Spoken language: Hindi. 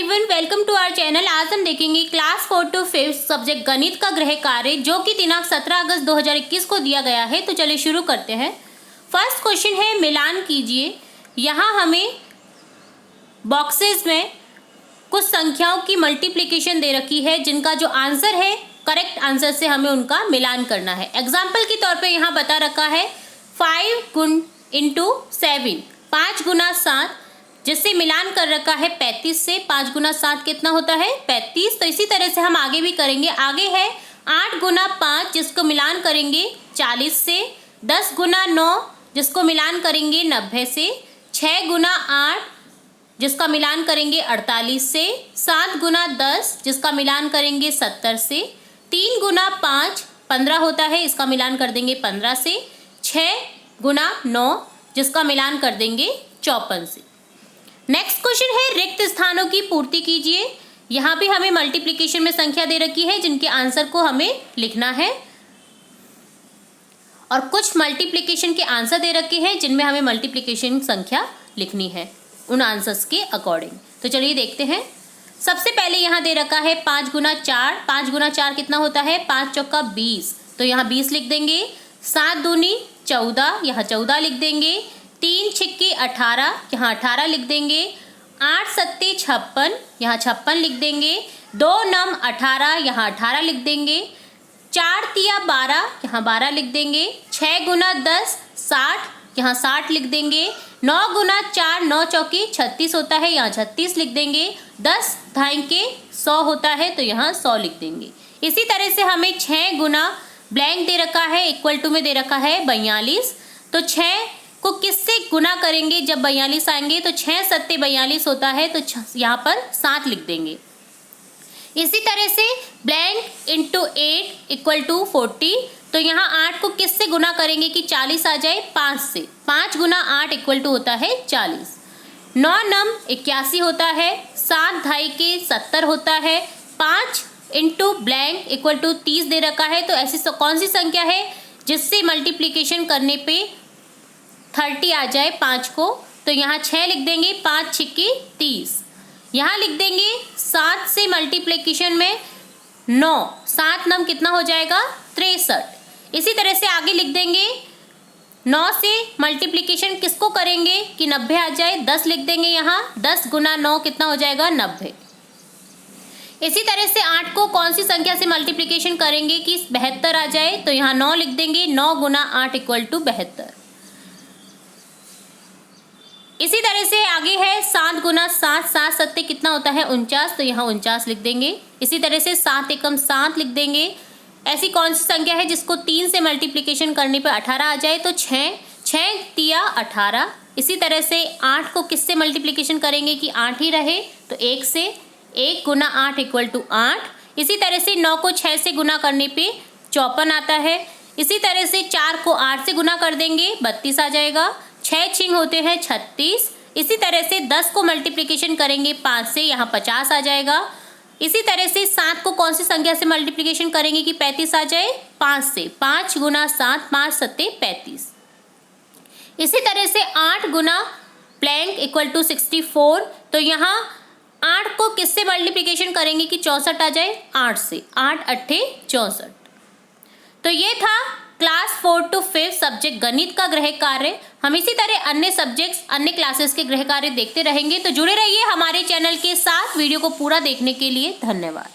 Everyone, welcome to our channel. आज हम देखेंगे क्लास 4 to 5 सब्जेक्ट गणित का गृह कार्य जो कि दिनांक 17 अगस्त 2021 को दिया गया है। तो चलिए शुरू करते हैं। फर्स्ट क्वेश्चन है मिलान कीजिए। यहाँ हमें बॉक्सेस में कुछ संख्याओं की मल्टीप्लिकेशन दे रखी है जिनका जो आंसर है करेक्ट आंसर से हमें उनका मिलान करना है। एग्जाम्पल के तौर पर यहाँ बता रखा है 5 × 7, 5 गुना 7, जिससे मिलान कर रखा है 35 से। 5 गुना 7 कितना होता है 35। तो इसी तरह से हम आगे भी करेंगे। आगे है 8 गुना 5 जिसको मिलान करेंगे 40 से। 10 गुना 9 जिसको मिलान करेंगे 90 से। 6 गुना 8 जिसका मिलान करेंगे 48 से। 7 गुना 10 जिसका मिलान करेंगे 70 से। 3 गुना 5 15 होता है, इसका मिलान कर देंगे 15 से। 6 गुना 9 जिसका मिलान कर देंगे 54 से। नेक्स्ट क्वेश्चन है रिक्त स्थानों की पूर्ति कीजिए। यहाँ भी हमें मल्टीप्लिकेशन में संख्या दे रखी है जिनके आंसर को हमें लिखना है और कुछ मल्टीप्लिकेशन के आंसर दे रखे हैं जिनमें हमें मल्टीप्लिकेशन संख्या लिखनी है उन आंसर्स के अकॉर्डिंग। तो चलिए देखते हैं। सबसे पहले यहाँ दे रखा है 5 गुना 4। 5 गुना 4 कितना होता है 5 चौका 20, तो यहाँ 20 लिख देंगे। 7 दूनी 14, यहाँ 14 लिख देंगे। 3 छिक्के 18, यहाँ 18 लिख देंगे। 8 सत्ते 56, यहाँ 56 लिख देंगे। 2 नम 18, यहाँ 18 लिख देंगे। 4 तिया 12, यहाँ 12 लिख देंगे। 6 गुना 10 60, यहाँ 60 लिख देंगे। 9 गुना 4 9 चौके 36 होता है, यहाँ 36 लिख देंगे। 10 ढाई के 100 होता है, तो यहाँ 100 लिख देंगे। इसी तरह से हमें 6 गुना ब्लैंक दे रखा है इक्वल टू में दे रखा है 42। तो 6 को किससे गुना करेंगे जब 42 आएंगे, तो 6 सत्ते 42 होता है, तो यहाँ पर 7 लिख देंगे। इसी तरह से ब्लैंक इंटू 8 इक्वल टू 40, तो यहाँ 8 को किससे गुना करेंगे कि 40 आ जाए 5 से। 5 गुना 8 इक्वल टू होता है 40। 9 नम 81 होता है। 7 ढाई के 70 होता है। 5 इंटू ब्लैंक इक्वल टू 30 दे रखा है। तो ऐसी कौन सी संख्या है जिससे मल्टीप्लिकेशन करने पे 30 आ जाए 5 को, तो यहाँ 6 लिख देंगे। 5 छिक्के 30, यहाँ लिख देंगे। 7 से मल्टीप्लिकेशन में 9, 7 नम कितना हो जाएगा 63। इसी तरह से आगे लिख देंगे 9 से मल्टीप्लिकेशन किसको करेंगे कि 90 आ जाए, 10 लिख देंगे। यहाँ 10 गुना 9 कितना हो जाएगा 90। इसी तरह से 8 को कौन सी संख्या से मल्टीप्लिकेशन करेंगे कि 72 आ जाए, तो यहाँ 9 लिख देंगे। 9 गुना 8 इक्वल टू 72। इसी तरह से आगे है 7 गुना 7, 7 सत्ते कितना होता है 49, तो यहाँ 49 लिख देंगे। इसी तरह से 7 एकम 7 लिख देंगे। ऐसी कौन सी संख्या है जिसको 3 से मल्टीप्लिकेशन करने पर 18 आ जाए, तो 6 तिया 18। इसी तरह से 8 को किससे मल्टीप्लिकेशन करेंगे कि 8 ही रहे, तो 1 से। 1 गुना 8 इक्वल टू 8। इसी तरह से 9 को 6 से गुना करने पे 54 आता है। इसी तरह से 4 को 8 से गुना कर देंगे 32 आ जाएगा। 6 छिंग होते हैं 36। इसी तरह से 10 को मल्टीप्लिकेशन करेंगे 5 से, यहाँ 50 आ जाएगा। इसी तरह से 7 को कौन सी संख्या से मल्टीप्लिकेशन करेंगे कि 35 आ जाए 5 से। 5 गुना 7, 5 सत्ते 35। इसी तरह से 8 गुना ब्लैंक इक्वल टू 64, तो यहाँ 8 को किससे मल्टीप्लिकेशन करेंगे कि 64 आ जाए 8 से। 8 अट्ठे 64। तो ये था क्लास 4 to 5 सब्जेक्ट गणित का गृह कार्य। हम इसी तरह अन्य सब्जेक्ट्स अन्य क्लासेस के गृह कार्य देखते रहेंगे, तो जुड़े रहिए हमारे चैनल के साथ। वीडियो को पूरा देखने के लिए धन्यवाद।